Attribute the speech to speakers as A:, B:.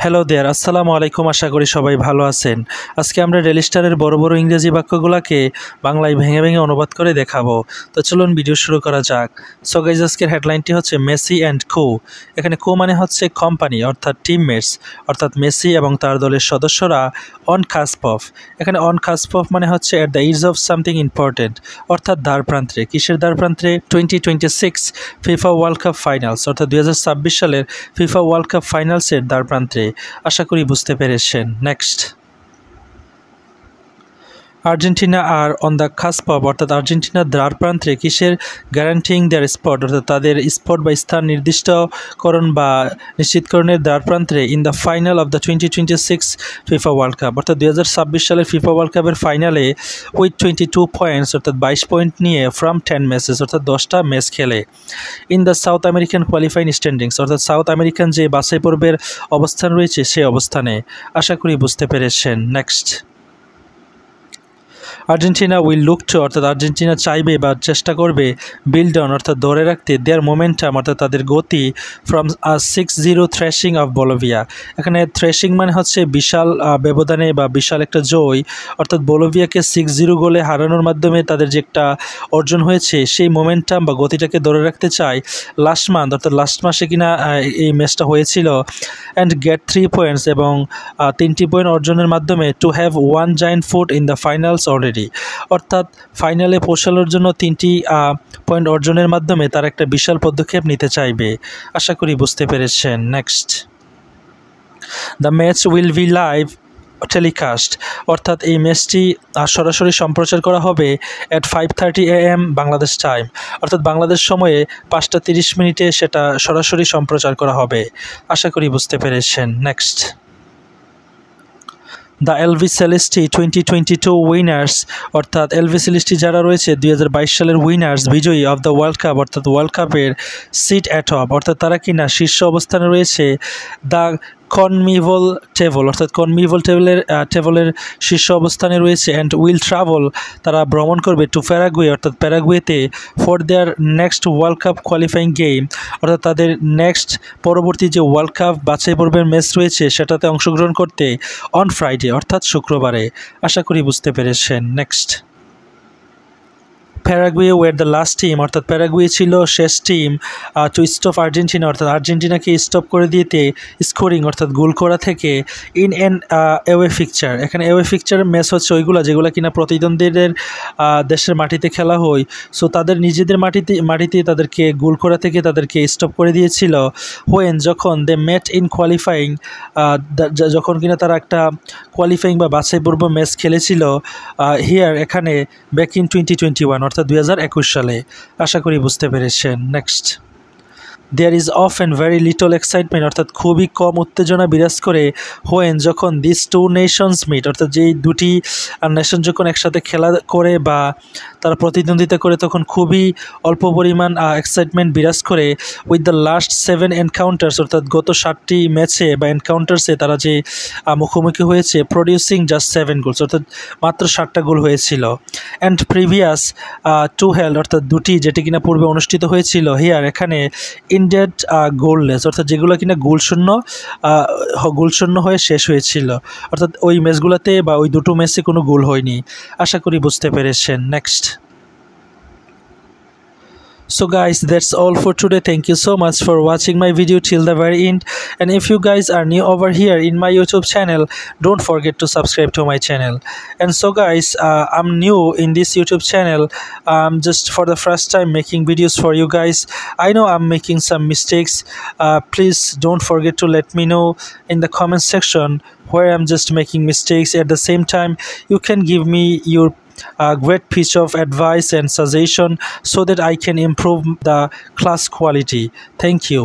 A: Hello দেয়ার, আসসালামু আলাইকুম। আশা করি সবাই ভালো আছেন। আজকে আমরা ডেইলি স্টারের বড় বড় ইংরেজি বাক্যগুলোকে বাংলায় ভেঙে ভেঙে অনুবাদ করে দেখাবো। তো চলুন ভিডিও শুরু করা যাক। সো গাইজ, আজকের হেডলাইনটি হচ্ছে মেসি অ্যান্ড কো। এখানে কো মানে হচ্ছে কোম্পানি অর্থাৎ টিমমেটস, অর্থাৎ মেসি এবং তার দলের সদস্যরা অন কাস্প অফ। এখানে অন কাস্প অফ মানে হচ্ছে at the edge of something important, অর্থাৎ দ্বারপ্রান্তে। কিসের দ্বারপ্রান্তে? 2026 ফিফা ওয়ার্ল্ড কাপ ফাইনালস, অর্থাৎ 2026 সালের ফিফা ওয়ার্ল্ড কাপ ফাইনালসের দ্বারপ্রান্তে। আশা করি বুঝতে পেরেছেন। নেক্সট, আর্জেন্টিনা আর অন দ্য কাস্প অফ, অর্থাৎ আর্জেন্টিনার দ্বারপ্রান্তে কিসের? গ্যারান্টিং দেয়ার স্পট, অর্থাৎ তাদের স্পট বা স্থান নির্দিষ্টকরণ বা নিশ্চিতকরণের দ্বারপ্রান্তে in the final of the 2026 FIFA World Cup, অর্থাৎ 2026 সালের ফিফা ওয়ার্ল্ড কাপের ফাইনালে উইথ 22 পয়েন্টস, অর্থাৎ 22 পয়েন্ট নিয়ে ফ্রম 10 ম্যাচেস, অর্থাৎ 10টা ম্যাচ খেলে। In the South American qualifying standings, অর্থাৎ সাউথ আমেরিকান যে বাছাই পর্বের অবস্থান রয়েছে সেই অবস্থানে। আশা করি বুঝতে পেরেছেন। Next, Argentina will look to, অর্থাৎ আর্জেন্টিনা চাইবে বা চেষ্টা করবে বিল্ড অন, অর্থাৎ ধরে রাখতে দেয়ার মোমেন্টাম, অর্থাৎ তাদের গতি ফ্রম 6-0 থ্রেশিং অফ বলোভিয়া। এখানে থ্রেশিং মানে হচ্ছে বিশাল ব্যবধানে বা বিশাল একটা জয়, অর্থাৎ বলোভিয়াকে 6-0 গোলে হারানোর মাধ্যমে তাদের যে একটা অর্জন হয়েছে সেই মোমেন্টাম বা গতিটাকে ধরে রাখতে চায় লাস্ট মান্থ, অর্থাৎ লাস্ট মাসে কিনা এই ম্যাচটা হয়েছিল। অ্যান্ড গেট 3 পয়েন্টস, এবং 3টি পয়েন্ট অর্জনের মাধ্যমে to have one giant foot in the finals already, অর্থাৎ ফাইনালে পৌঁছানোর জন্য 3টি পয়েন্ট অর্জনের মাধ্যমে তার একটা বিশাল পদক্ষেপ নিতে চাইবে। আশা করি বুঝতে পেরেছেন। Next, the match will be live telecast, অর্থাৎ এই ম্যাচটি সরাসরি সম্প্রচার করা হবে অ্যাট 5:30 AM বাংলাদেশ টাইম, অর্থাৎ বাংলাদেশ সময়ে 5:30 সেটা সরাসরি সম্প্রচার করা হবে। আশা করি বুঝতে পেরেছেন। Next, the LV Celesti 2022 winners, অর্থাৎ এলভি সেলেস্টি যারা রয়েছে 2022 সালের উইনার্স, বিজয়ী অফ দ্য ওয়ার্ল্ড কাপ, অর্থাৎ ওয়ার্ল্ড কাপের সিট অ্যাটপ, অর্থাৎ তারা কিনা শীর্ষ অবস্থানে রয়েছে দ্য কনমিবল টেবল, অর্থাৎ কনমিবল টেবলের শীর্ষ অবস্থানে রয়েছে। অ্যান্ড উইল ট্রাভেল, তারা ভ্রমণ করবে টু প্যারাগুয়ে, অর্থাৎ প্যারাগুয়েতে for their next World Cup qualifying game, অর্থাৎ তাদের নেক্সট পরবর্তী যে ওয়ার্ল্ড কাপ বাছাই পর্বের ম্যাচ রয়েছে সেটাতে অংশগ্রহণ করতে অন ফ্রাইডে, অর্থাৎ শুক্রবারে। আশা করি বুঝতে পেরেছেন। Next, Paraguay were the last team, অর্থাৎ প্যারাগুয়ে ছিল শেষ টিম টু স্টপ আর্জেন্টিনা, অর্থাৎ আর্জেন্টিনাকে স্টপ করে দিতে স্কোরিং, অর্থাৎ গোল করা থেকে ইন অ্যান অ্যাওয়ে ফিকচার। এখানে অ্যাওয়ে ফিকচার ম্যাচ হচ্ছে ওইগুলো যেগুলো কিনা প্রতিদ্বন্দ্বীদের দেশের মাটিতে খেলা হয়। সো তাদের নিজেদের মাটিতে তাদেরকে গোল করা থেকে তাদেরকে স্টপ করে দিয়েছিল হোয়েন, যখন দে মেট ইন কোয়ালিফাইং, যখন কিনা তারা একটা কোয়ালিফাইং বা বাছাই পূর্ব ম্যাচ খেলেছিল হিয়ার, এখানে ব্যাক ইন 2021, অর্থাৎ 2021 সালে। আশা করি বুঝতে পেরেছেন। Next, there is of and very little excitement, অর্থাৎ খুবই কম উত্তেজনা বিরাজ করে হোয়েন, যখন দিস টু নেশনস মিট, অর্থাৎ যেই দুটি নেশন যখন একসাথে খেলা করে বা তারা প্রতিদ্বন্দ্বিতা করে তখন খুবই অল্প পরিমাণ এক্সাইটমেন্ট বিরাজ করে উইথ দ্য লাস্ট 7 এনকাউন্টার্স, অর্থাৎ গত 7টি ম্যাচে বা এনকাউন্টার্সে তারা যে মুখোমুখি হয়েছে প্রডিউসিং জাস্ট 7 গোলস, অর্থাৎ মাত্র 7টা গোল হয়েছিল। অ্যান্ড প্রিভিয়াস টু হেল্ড, অর্থাৎ দুটি যেটি কিনা পূর্বে অনুষ্ঠিত হয়েছিল হিয়ার, এখানে ইনডেড গোললেস, অর্থাৎ যেগুলো কিনা গোলশূন্য হয়ে শেষ হয়েছিল, অর্থাৎ ওই ম্যাচগুলোতে বা ওই দুটো ম্যাচে কোনো গোল হয়নি। আশা করি বুঝতে পেরেছেন। Next, so guys, that's all for today. Thank you so much for watching my video till the very end, and if you guys are new over here in my YouTube channel, don't forget to subscribe to my channel. And so guys, I'm new in this YouTube channel, just for the first time making videos for you guys. I know I'm making some mistakes. Please don't forget to let me know in the comment section where I'm just making mistakes. At the same time, you can give me your a great piece of advice and suggestion so that I can improve the class quality. Thank you.